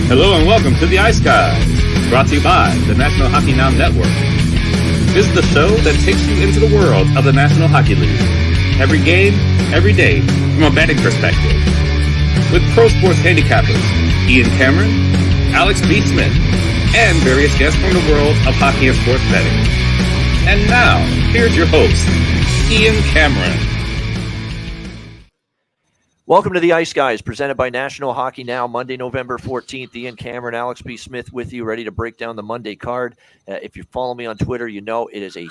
Hello and welcome to the Ice Guys, brought to you by the National Hockey Now Network. This is the show that takes you into the world of the National Hockey League. Every game, every day, from a betting perspective. With pro sports handicappers, Ian Cameron, Alex B. Smith, and various guests from the world of hockey and sports betting. And now, here's your host, Ian Cameron. Welcome to the Ice Guys, presented by National Hockey Now, Monday, November 14th. Ian Cameron, Alex B. Smith with you, ready to break down the Monday card. If you follow me on Twitter, you know it is a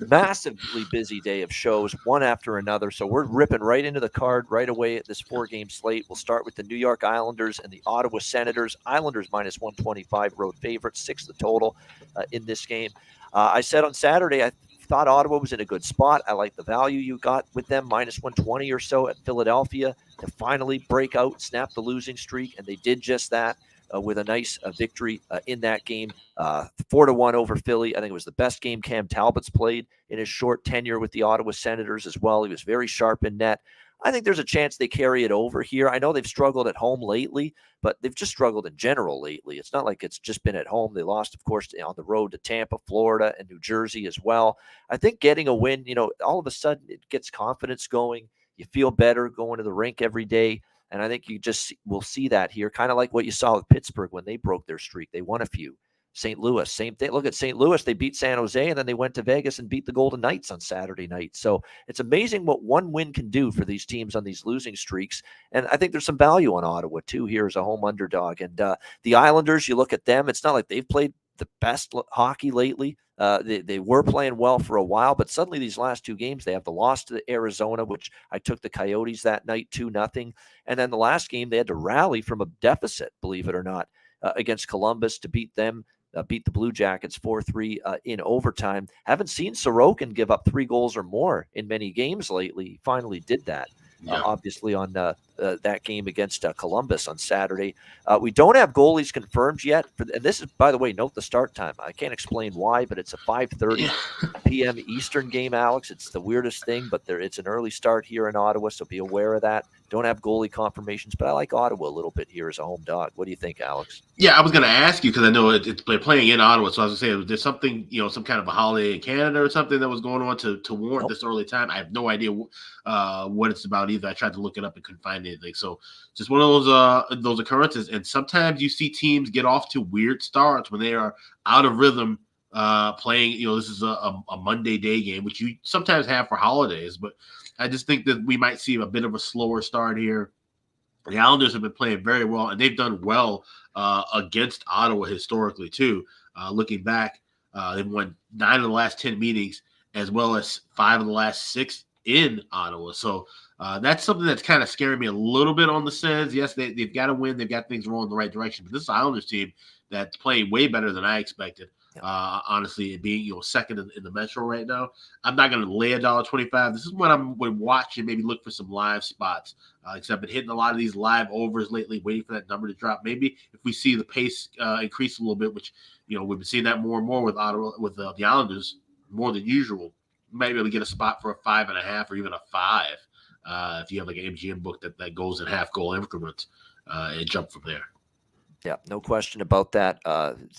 massively busy day of shows, one after another. So we're ripping right into the card right away at this four-game slate. We'll start with the New York Islanders and the Ottawa Senators. Islanders minus 125, road favorites, 6 the total in this game. I said on Saturday, I thought Ottawa was in a good spot. I like the value you got with them, minus 120 or so at Philadelphia to finally break out, snap the losing streak, and they did just that with a nice victory in that game, 4-1 over Philly. I think it was the best game Cam Talbot's played in his short tenure with the Ottawa Senators as well. He was very sharp in net. I think there's a chance they carry it over here. I know they've struggled at home lately, but they've just struggled in general lately. It's not like it's just been at home. They lost, of course, on the road to Tampa, Florida, and New Jersey as well. I think getting a win, all of a sudden it gets confidence going. You feel better going to the rink every day. And I think you just will see that here, kind of like what you saw with Pittsburgh when they broke their streak. They won a few. St. Louis, same thing. Look at St. Louis. They beat San Jose, and then they went to Vegas and beat the Golden Knights on Saturday night. So it's amazing what one win can do for these teams on these losing streaks. And I think there's some value on Ottawa, too, here as a home underdog. And the Islanders, you look at them, it's not like they've played the best hockey lately. They were playing well for a while, but suddenly these last two games, they have the loss to Arizona, which I took the Coyotes that night 2-0. And then the last game, they had to rally from a deficit, believe it or not, against Columbus to beat them. Beat the Blue Jackets 4-3 in overtime. Haven't seen Sorokin give up 3 goals or more in many games lately. He finally did that, obviously, on that game against Columbus on Saturday. We don't have goalies confirmed yet. And this is, by the way, note the start time. I can't explain why, but it's a 5:30 p.m. Eastern game, Alex. It's the weirdest thing, but it's an early start here in Ottawa, so be aware of that. Don't have goalie confirmations, but I like Ottawa a little bit here as a home dog. What do you think, Alex? Yeah, I was going to ask you because I know they're playing in Ottawa, so I was going to say, there's something, some kind of a holiday in Canada or something that was going on to warrant this early time. I have no idea what it's about either. I tried to look it up and couldn't find anything. So just one of those occurrences. And sometimes you see teams get off to weird starts when they are out of rhythm playing. This is a Monday day game, which you sometimes have for holidays, but I just think that we might see a bit of a slower start here. The Islanders have been playing very well, and they've done well against Ottawa historically, too. Looking back, they've won 9 of the last 10 meetings, as well as 5 of the last 6 in Ottawa. So that's something that's kind of scaring me a little bit on the Sens. Yes, they've got to win. They've got things rolling in the right direction. But this Islanders team that's playing way better than I expected. Honestly, being second in the Metro right now, I'm not going to lay $1.25. This is when I'm going to watch and maybe look for some live spots. Because I've been hitting a lot of these live overs lately, waiting for that number to drop. Maybe if we see the pace increase a little bit, which we've been seeing that more and more with Ottawa, with the Islanders more than usual. You might be able to get a spot for a 5.5 or even a 5 if you have like an MGM book that goes in half goal increments and jump from there. Yeah, no question about that.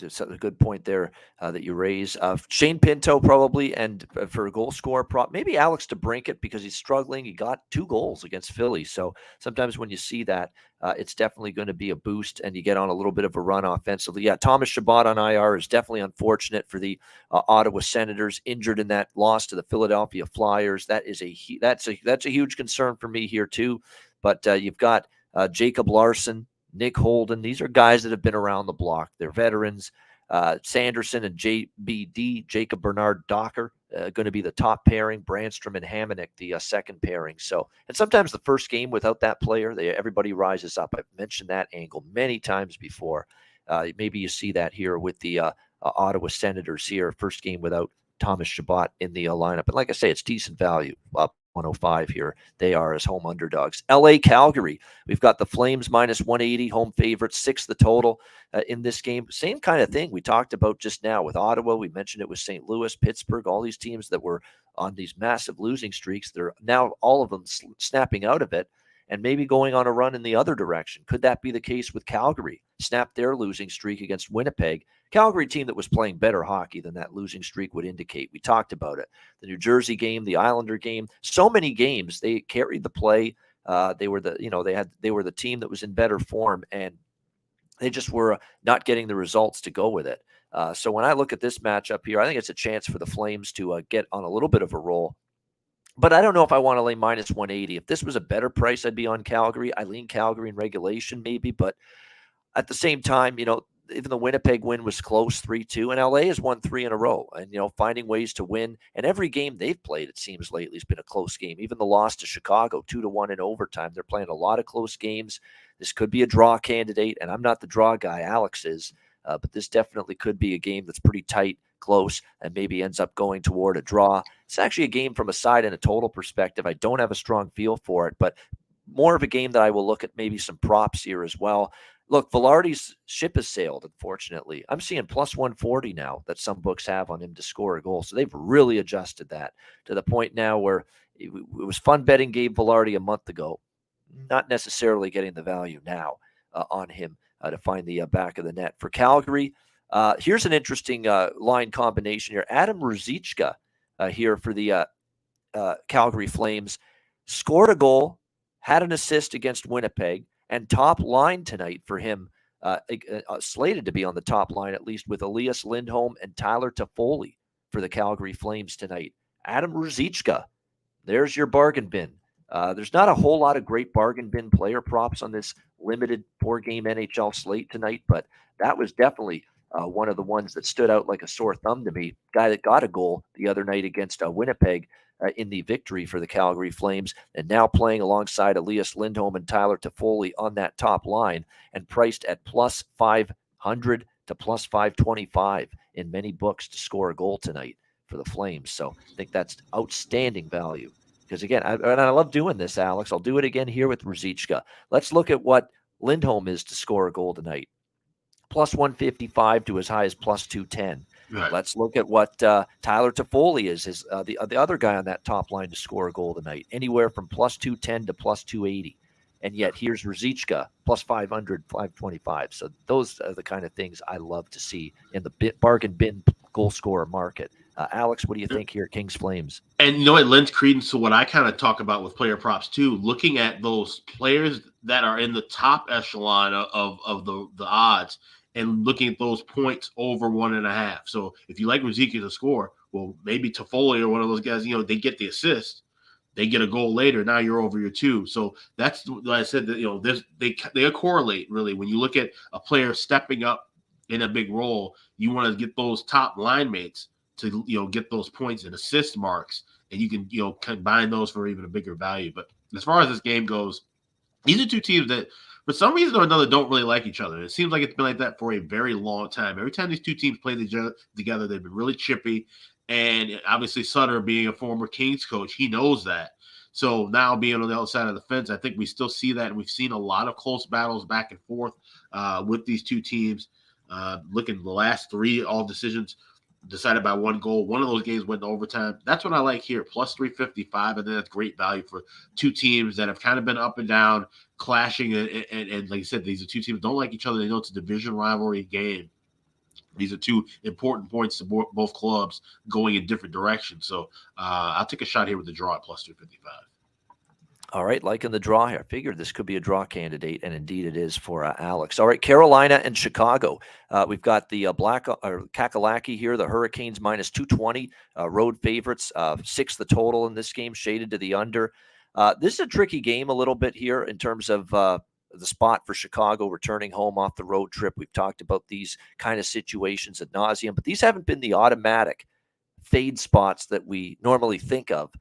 It's a good point there that you raise. Shane Pinto probably, and for a goal scorer, maybe Alex DeBrincat because he's struggling. He got 2 goals against Philly. So sometimes when you see that, it's definitely going to be a boost and you get on a little bit of a run offensively. Yeah, Thomas Chabot on IR is definitely unfortunate for the Ottawa Senators, injured in that loss to the Philadelphia Flyers. That's a huge concern for me here too. But you've got Jacob Larson, Nick Holden. These are guys that have been around the block. They're veterans. Sanderson and JBD, Jacob Bernard Docker, going to be the top pairing. Brandstrom and Hamonic, the second pairing. So, and sometimes the first game without that player, everybody rises up. I've mentioned that angle many times before. Maybe you see that here with the Ottawa Senators here. First game without Thomas Chabot in the lineup. And like I say, it's decent value. Up 105 here. They are as home underdogs. LA Calgary. We've got the Flames minus 180, home favorites, 6 the total in this game. Same kind of thing we talked about just now with Ottawa. We mentioned it with St. Louis, Pittsburgh, all these teams that were on these massive losing streaks. They're now all of them snapping out of it. and maybe going on a run in the other direction. Could that be the case with Calgary? Snap their losing streak against Winnipeg. Calgary team that was playing better hockey than that losing streak would indicate. We talked about it. The New Jersey game, the Islander game, so many games they carried the play. They were the team that was in better form, and they just were not getting the results to go with it. So when I look at this matchup here, I think it's a chance for the Flames to get on a little bit of a roll. But I don't know if I want to lay minus 180. If this was a better price, I'd be on Calgary. I lean Calgary in regulation maybe, but at the same time, even the Winnipeg win was close, 3-2, and LA has won 3 in a row. And, finding ways to win. And every game they've played, it seems lately, has been a close game. Even the loss to Chicago, 2-1 in overtime. They're playing a lot of close games. This could be a draw candidate, and I'm not the draw guy. Alex is. But this definitely could be a game that's pretty tight, close, and maybe ends up going toward a draw. It's actually a game from a side and a total perspective. I don't have a strong feel for it, but more of a game that I will look at maybe some props here as well. Look, Velarde's ship has sailed, unfortunately. I'm seeing plus 140 now that some books have on him to score a goal. So they've really adjusted that to the point now where it was fun betting Gabe Velarde a month ago, not necessarily getting the value now on him to find the back of the net. For Calgary, here's an interesting line combination here. Adam Ruzicka here for the Calgary Flames scored a goal, had an assist against Winnipeg, and top line tonight for him, slated to be on the top line at least with Elias Lindholm and Tyler Toffoli for the Calgary Flames tonight. Adam Ruzicka, there's your bargain bin. There's not a whole lot of great bargain bin player props on this limited 4-game NHL slate tonight, but that was definitely one of the ones that stood out like a sore thumb to me. Guy that got a goal the other night against Winnipeg in the victory for the Calgary Flames, and now playing alongside Elias Lindholm and Tyler Toffoli on that top line, and priced at plus 500 to plus 525 in many books to score a goal tonight for the Flames. So I think that's outstanding value. Because again, I love doing this, Alex. I'll do it again here with Ruzicka. Let's look at what Lindholm is to score a goal tonight. Plus 155 to as high as plus 210. Right. Let's look at what Tyler Toffoli is the other guy on that top line to score a goal tonight. Anywhere from plus 210 to plus 280. And yet here's Ruzicka, plus 500, 525. So those are the kind of things I love to see in the bargain bin goal scorer market. Alex, what do you think here, Kings Flames? And it lends credence to what I kind of talk about with player props too, looking at those players that are in the top echelon of the odds and looking at those points over 1.5. So if you like Ruzicka to score, well, maybe Toffoli or one of those guys, they get the assist, they get a goal later. Now you're over your 2. So that's what I said that, they correlate really. When you look at a player stepping up in a big role, you want to get those top line mates to get those points and assist marks, and you can combine those for even a bigger value. But as far as this game goes, these are two teams that for some reason or another don't really like each other. It seems like it's been like that for a very long time. Every time these two teams play together, they've been really chippy. And obviously Sutter, being a former Kings coach, he knows that. So now being on the outside of the fence, I think we still see that, and we've seen a lot of close battles back and forth with these two teams. Looking at the last 3 all decisions decided by 1 goal. One of those games went to overtime. That's what I like here, plus 355. And then that's great value for two teams that have kind of been up and down, clashing. And like I said, these are two teams that don't like each other. They know it's a division rivalry game. These are 2 important points to both clubs going in different directions. So I'll take a shot here with the draw at plus 355. All right, liking the draw here. I figured this could be a draw candidate, and indeed it is for Alex. All right, Carolina and Chicago. We've got the Kakalaki here, the Hurricanes minus 220, road favorites, 6 the total in this game, shaded to the under. This is a tricky game a little bit here in terms of the spot for Chicago returning home off the road trip. We've talked about these kind of situations ad nauseum, but these haven't been the automatic fade spots that we normally think of.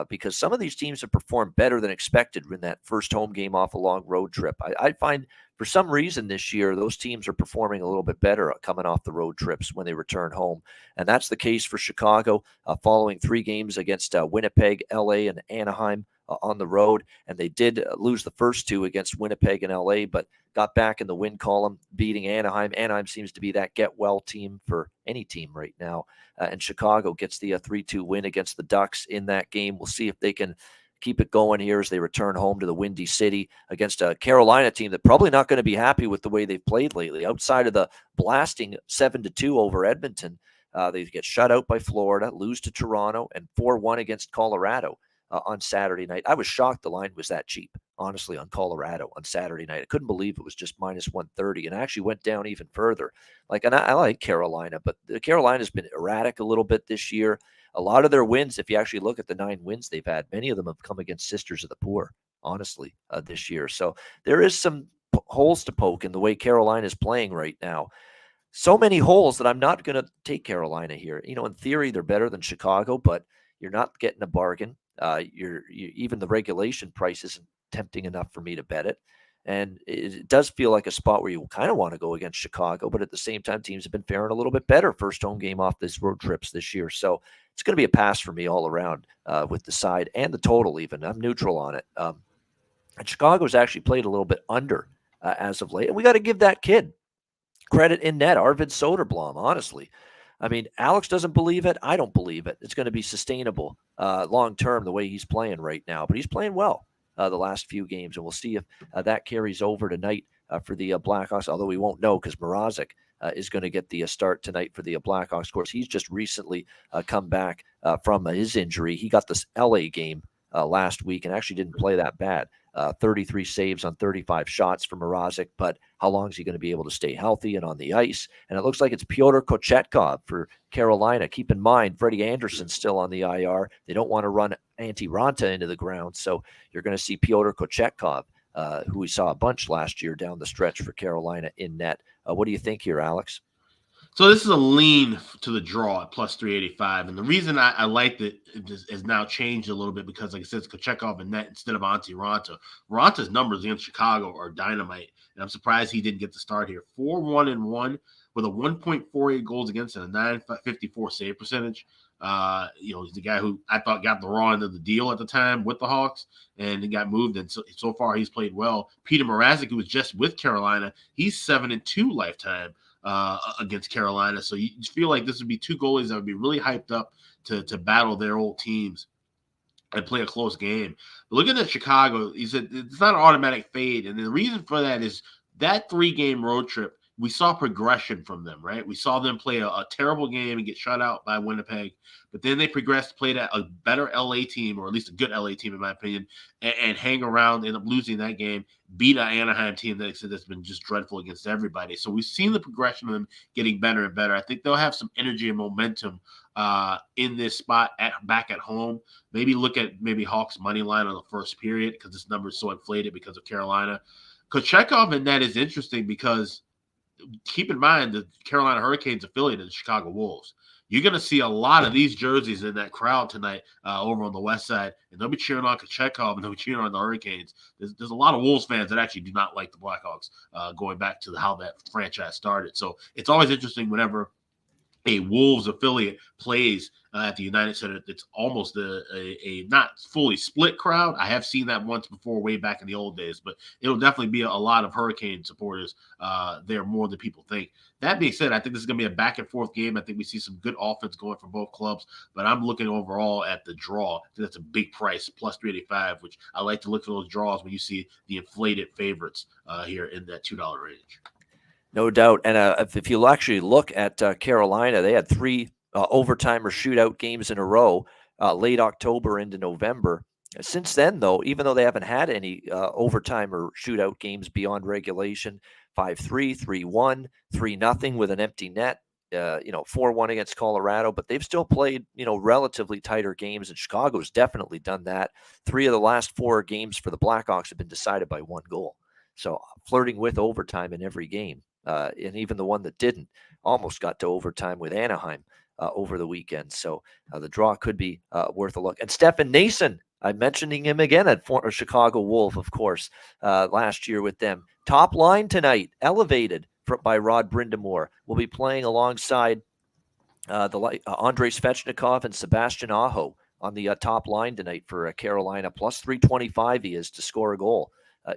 Because some of these teams have performed better than expected in that first home game off a long road trip. I find for some reason this year, those teams are performing a little bit better coming off the road trips when they return home. And that's the case for Chicago following 3 games against Winnipeg, LA, and Anaheim on the road. And they did lose the first 2 against Winnipeg and LA, but got back in the win column, beating Anaheim. Anaheim seems to be that get-well team for any team right now. And Chicago gets the 3-2 win against the Ducks in that game. We'll see if they can keep it going here as they return home to the Windy City against a Carolina team that probably not going to be happy with the way they've played lately. Outside of the blasting 7-2 over Edmonton, they get shut out by Florida, lose to Toronto, and 4-1 against Colorado on Saturday night. I was shocked the line was that cheap, honestly, on Colorado on Saturday night. I couldn't believe it was just minus 130, and I actually went down even further. And I like Carolina, but Carolina's been erratic a little bit this year. A lot of their wins, if you actually look at the 9 wins they've had, many of them have come against Sisters of the Poor, honestly, this year. So there is some holes to poke in the way Carolina is playing right now. So many holes that I'm not going to take Carolina here. In theory, they're better than Chicago, but you're not getting a bargain. Even the regulation price isn't tempting enough for me to bet it. And it does feel like a spot where you kind of want to go against Chicago, but at the same time, teams have been faring a little bit better first home game off this road trips this year. So it's going to be a pass for me all around with the side and the total even. I'm neutral on it. And Chicago's actually played a little bit under as of late. And we got to give that kid credit in net, Arvid Soderblom, honestly. I mean, Alex doesn't believe it. I don't believe it. It's going to be sustainable long-term the way he's playing right now. But he's playing well the last few games, and we'll see if that carries over tonight for the Blackhawks, although we won't know because Mrazek is going to get the start tonight for the Blackhawks. Of course, he's just recently come back from his injury. He got this LA game last week and actually didn't play that bad. 33 saves on 35 shots for Mrazek, but how long is he going to be able to stay healthy and on the ice? And it looks like it's Pyotr Kochetkov for Carolina. Keep in mind, Freddie Anderson's still on the IR. They don't want to run Antti Ranta into the ground, so you're going to see Pyotr Kochetkov, who we saw a bunch last year down the stretch for Carolina in net. What do you think here, Alex? So this is a lean to the draw at plus 385. And the reason I like it has now changed a little bit because, like I said, it's Kochetkov and net instead of Antti Ranta. Ranta's numbers against Chicago are dynamite, and I'm surprised he didn't get the start here. 4-1-1 with a 1.48 goals against and a 954 save percentage. He's the guy who I thought got the raw end of the deal at the time with the Hawks, and he got moved. And so far he's played well. Peter Mrazek, who was just with Carolina, he's 7-2 lifetime against Carolina. So you feel like this would be two goalies that would be really hyped up to battle their old teams and play a close game. But looking at Chicago, he said it's not an automatic fade. And the reason for that is that 3-game road trip, we saw progression from them, right? We saw them play a terrible game and get shut out by Winnipeg, but then they progressed, played a better LA team, or at least a good LA team, in my opinion, and hang around, end up losing that game, beat an Anaheim team that's been just dreadful against everybody. So we've seen the progression of them getting better and better. I think they'll have some energy and momentum in this spot back at home. Maybe look at Hawks money line on the first period because this number is so inflated because of Carolina. Kochetkov in that is interesting because keep in mind the Carolina Hurricanes affiliate of the Chicago Wolves. You're going to see a lot of these jerseys in that crowd tonight over on the west side, and they'll be cheering on Kochetkov and they'll be cheering on the Hurricanes. There's a lot of Wolves fans that actually do not like the Blackhawks going back to how that franchise started. So it's always interesting whenever a Wolves affiliate plays at the United Center. It's almost a not fully split crowd. I have seen that once before, way back in the old days, but it'll definitely be a lot of Hurricane supporters there more than people think. That being said, I think this is going to be a back and forth game. I think we see some good offense going from both clubs, but I'm looking overall at the draw. I think that's a big price, plus 385, which I like to look for those draws when you see the inflated favorites here in that $2 range. No doubt. And if you actually look at Carolina, they had 3 overtime or shootout games in a row, late October into November. Since then, though, even though they haven't had any overtime or shootout games beyond regulation, 5-3, 3-1, 3-0 with an empty net, 4-1 against Colorado, but they've still played, relatively tighter games, and Chicago's definitely done that. 3 of the last 4 games for the Blackhawks have been decided by 1 goal. So flirting with overtime in every game. And even the one that didn't almost got to overtime with Anaheim over the weekend. So the draw could be worth a look. And Stefan Nason, I'm mentioning him again at Chicago Wolf, of course, last year with them. Top line tonight, elevated by Rod Brindamore. Will be playing alongside Andrei Svechnikov and Sebastian Aho on the top line tonight for Carolina. Plus 325 he is to score a goal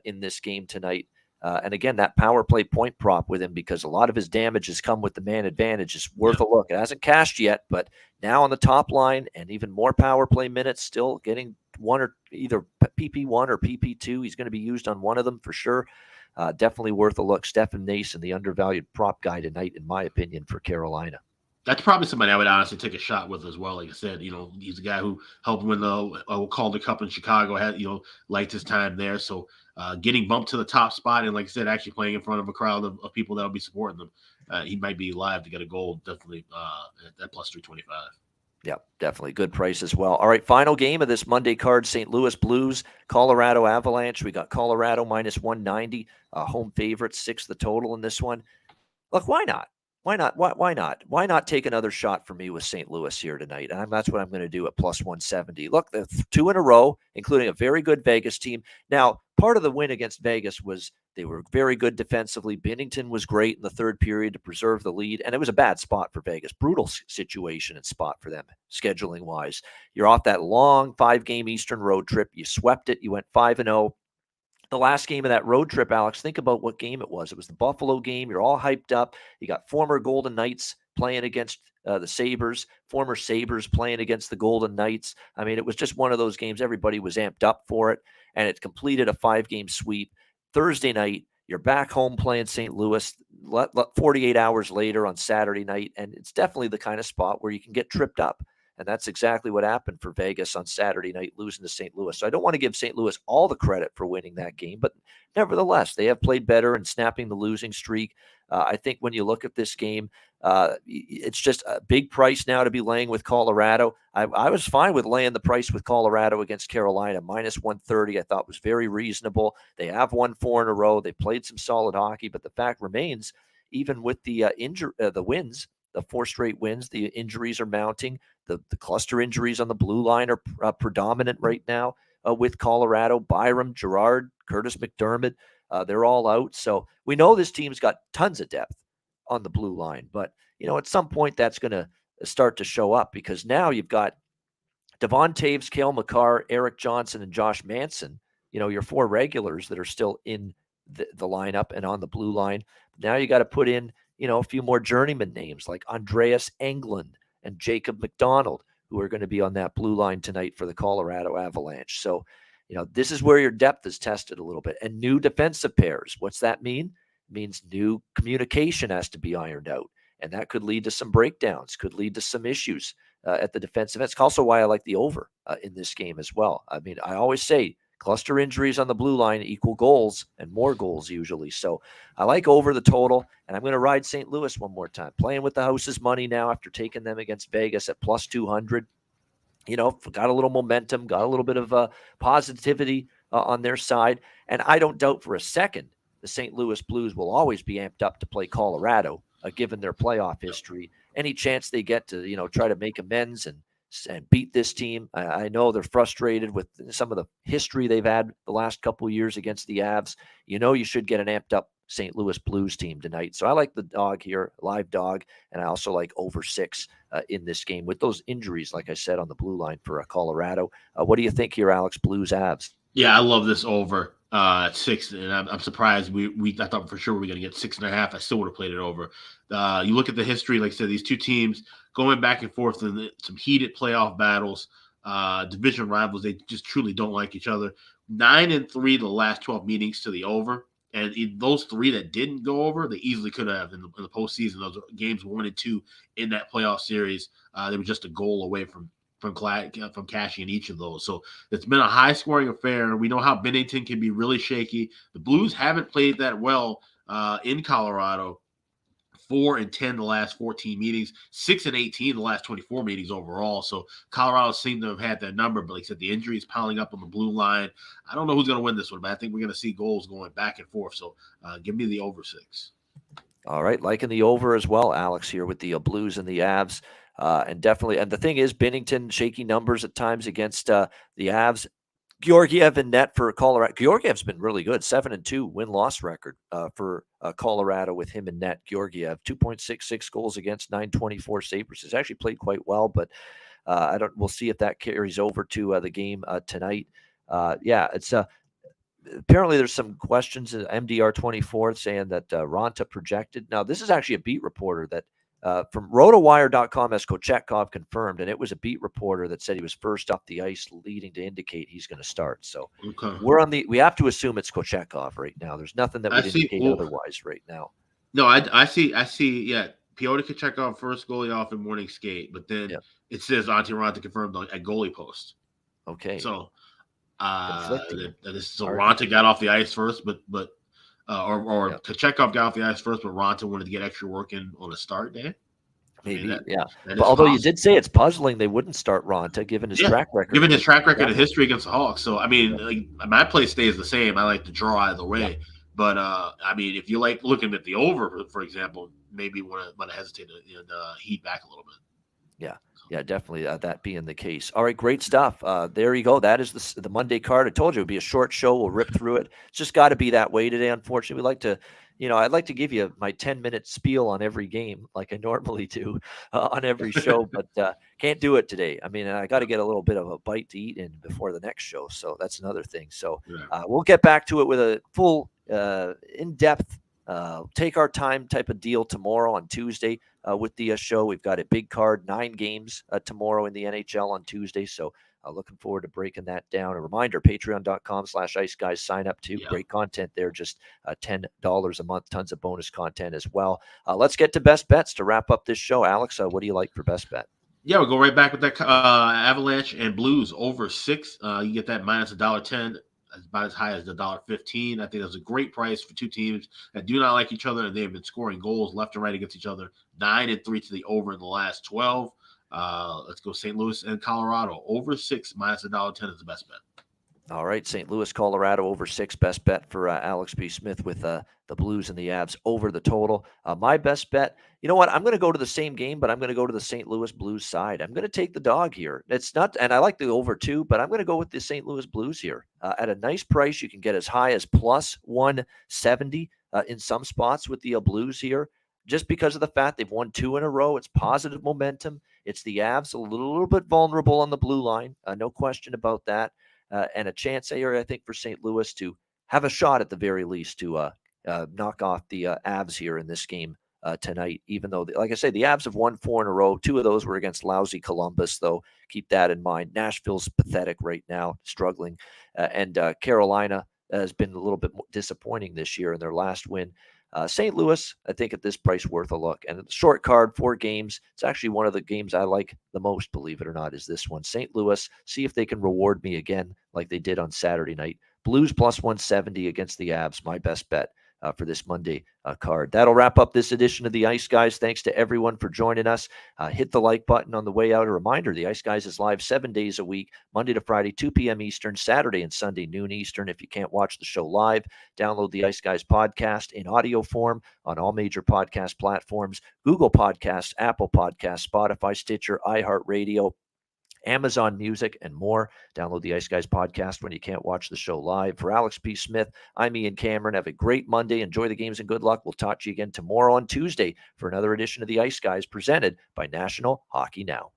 in this game tonight And again, that power play point prop with him, because a lot of his damage has come with the man advantage, is worth a look. It hasn't cashed yet, but now on the top line and even more power play minutes, still getting one or either PP1 or PP2. He's going to be used on one of them for sure. Definitely worth a look. Stefan Nason, the undervalued prop guy tonight, in my opinion, for Carolina. That's probably somebody I would honestly take a shot with as well. Like I said, he's a guy who helped win the Calder Cup in Chicago, had, liked his time there. So getting bumped to the top spot and, like I said, actually playing in front of a crowd of people that'll be supporting them, he might be live to get a goal, definitely at plus 325. Yeah, definitely good price as well. All right, final game of this Monday card: St. Louis Blues, Colorado Avalanche. We got Colorado minus 190, home favorites, 6 the total in this one. Look, why not? Why not? Why not? Why not take another shot for me with St. Louis here tonight? And that's what I'm going to do at plus 170. Look, the 2 in a row, including a very good Vegas team. Now, part of the win against Vegas was they were very good defensively. Binnington was great in the third period to preserve the lead, and it was a bad spot for Vegas. Brutal situation and spot for them, scheduling-wise. You're off that long 5-game Eastern road trip. You swept it. You went 5-0. The last game of that road trip, Alex, think about what game it was. It was the Buffalo game. You're all hyped up. You got former Golden Knights playing against the Sabres, former Sabres playing against the Golden Knights. I mean, it was just one of those games. Everybody was amped up for it, and it completed a 5-game sweep. Thursday night, you're back home playing St. Louis 48 hours later on Saturday night, and it's definitely the kind of spot where you can get tripped up. And that's exactly what happened for Vegas on Saturday night, losing to St. Louis. So I don't want to give St. Louis all the credit for winning that game, but nevertheless, they have played better in snapping the losing streak. I think when you look at this game, it's just a big price now to be laying with Colorado. I was fine with laying the price with Colorado against Carolina. Minus 130, I thought was very reasonable. They have won 4 in a row. They played some solid hockey, but the fact remains, even with the wins, the 4 straight wins, the injuries are mounting. The cluster injuries on the blue line are predominant right now with Colorado. Byram, Girard, Curtis McDermott, they're all out. So we know this team's got tons of depth on the blue line. But, at some point that's going to start to show up, because now you've got Devon Taves, Cale Makar, Eric Johnson, and Josh Manson, your 4 regulars that are still in the lineup and on the blue line. Now you got to put in, a few more journeyman names like Andreas Englund and Jacob McDonald, who are going to be on that blue line tonight for the Colorado Avalanche. So, this is where your depth is tested a little bit. And new defensive pairs. What's that mean? It means new communication has to be ironed out. And that could lead to some breakdowns, could lead to some issues at the defensive end. It's also why I like the over in this game as well. I mean, I always say cluster injuries on the blue line equal goals, and more goals usually. So I like over the total, and I'm going to ride St. Louis one more time. Playing with the house's money now after taking them against Vegas at plus 200. Got a little momentum, got a little bit of positivity on their side. And I don't doubt for a second the St. Louis Blues will always be amped up to play Colorado, given their playoff history. Any chance they get to, try to make amends and beat this team. I know they're frustrated with some of the history they've had the last couple of years against the Avs. You should get an amped up St. Louis Blues team tonight. So I like the dog here, live dog, and I also like over 6 in this game with those injuries, like I said, on the blue line for Colorado. What do you think here, Alex? Blues Avs? Yeah, I love this over at 6, and I'm surprised I thought for sure we were going to get 6.5. I still would have played it over. You look at the history, like I said, these two teams going back and forth in some heated playoff battles, division rivals. They just truly don't like each other. 9-3 the last 12 meetings to the over, and those 3 that didn't go over, they easily could have in the postseason. Those games 1 and 2 in that playoff series. They were just a goal away from cashing in each of those. So it's been a high-scoring affair. We know how Binnington can be really shaky. The Blues haven't played that well in Colorado. 4-10 the last 14 meetings, 6-18 the last 24 meetings overall. So Colorado seemed to have had that number, but like I said, the injuries piling up on the blue line. I don't know who's going to win this one, but I think we're going to see goals going back and forth. So give me the over 6. All right, liking the over as well, Alex, here with the Blues and the Avs. And definitely, and the thing is, Binnington shaky numbers at times against the Avs. Georgiev in net for Colorado. Georgiev's been really good. 7-2 win-loss record for Colorado with him in net. Georgiev, 2.66 goals against, 924 Sabres. He's actually played quite well, but we'll see if that carries over to the game tonight. It's apparently there's some questions in MDR24 saying that Ronta projected. Now, this is actually a beat reporter that from rotowire.com as Kochetkov confirmed, and it was a beat reporter that said he was first off the ice, leading to indicate he's going to start. So we have to assume it's Kochetkov right now. There's nothing that would indicate otherwise right now. No, I see. Yeah, Pyotr Kochetkov first goalie off in morning skate, but then it says Antti Ronta confirmed at goalie post. Okay. So Ronta got off the ice first, but Kochetkov got off the ice first, but Ronta wanted to get extra work in on the start day. Maybe, But although you did say it's puzzling they wouldn't start Ronta given his track record. Given his track record and history against the Hawks. So, I mean, like, my play stays the same. I like to draw either way. Yeah. But, I mean, if you like looking at the over, for example, maybe want to hesitate to heat back a little bit. Yeah, definitely that being the case. All right, great stuff. There you go. That is the Monday card. I told you it would be a short show. We'll rip through it. It's just got to be that way today, unfortunately. We like to, I'd like to give you my 10-minute spiel on every game like I normally do on every show, but can't do it today. I mean, I got to get a little bit of a bite to eat in before the next show, so that's another thing. So we'll get back to it with a full, in-depth, take our time type of deal tomorrow on Tuesday with the show. We've got a big card, 9 games tomorrow in the NHL on Tuesday. So looking forward to breaking that down. A reminder, patreon.com/Ice Guys, sign up too. Great content there, just $10 a month, tons of bonus content as well. Let's get to best bets to wrap up this show. Alex, what do you like for best bet? Yeah, we'll go right back with that Avalanche and Blues over 6. You get that minus $1.10. About as high as $1.15. I think that's a great price for two teams that do not like each other, and they've been scoring goals left and right against each other. 9-3 to the over in the last 12. Let's go St. Louis and Colorado. Over 6 minus $1.10 is the best bet. All right, St. Louis, Colorado over 6, best bet for Alex B. Smith with the Blues and the Avs over the total. My best bet, you know what? I'm going to go to the same game, but I'm going to go to the St. Louis Blues side. I'm going to take the dog here. It's not, and I like the over too, but I'm going to go with the St. Louis Blues here. At a nice price, you can get as high as plus 170 in some spots with the Blues here. Just because of the fact they've won 2 in a row, it's positive momentum. It's the Avs a little bit vulnerable on the blue line, no question about that. And a chance here, I think, for St. Louis to have a shot at the very least to knock off the Avs here in this game tonight, even though, like I say, the Avs have won 4 in a row. 2 of those were against lousy Columbus, though. Keep that in mind. Nashville's pathetic right now, struggling. And Carolina has been a little bit more disappointing this year in their last win. St. Louis, I think at this price, worth a look. And the short card, 4 games. It's actually one of the games I like the most, believe it or not, is this one. St. Louis, see if they can reward me again like they did on Saturday night. Blues plus 170 against the Avs, my best bet for this Monday card. That'll wrap up this edition of the Ice Guys. Thanks to everyone for joining us. Hit the like button on the way out. A reminder, the Ice Guys is live 7 days a week, Monday to Friday, 2 p.m. Eastern, Saturday and Sunday, noon Eastern. If you can't watch the show live, download the Ice Guys podcast in audio form on all major podcast platforms, Google Podcasts, Apple Podcasts, Spotify, Stitcher, iHeartRadio, Amazon Music, and more. Download the Ice Guys podcast when you can't watch the show live. For Alex P. Smith, I'm Ian Cameron. Have a great Monday. Enjoy the games and good luck. We'll talk to you again tomorrow on Tuesday for another edition of the Ice Guys presented by National Hockey Now.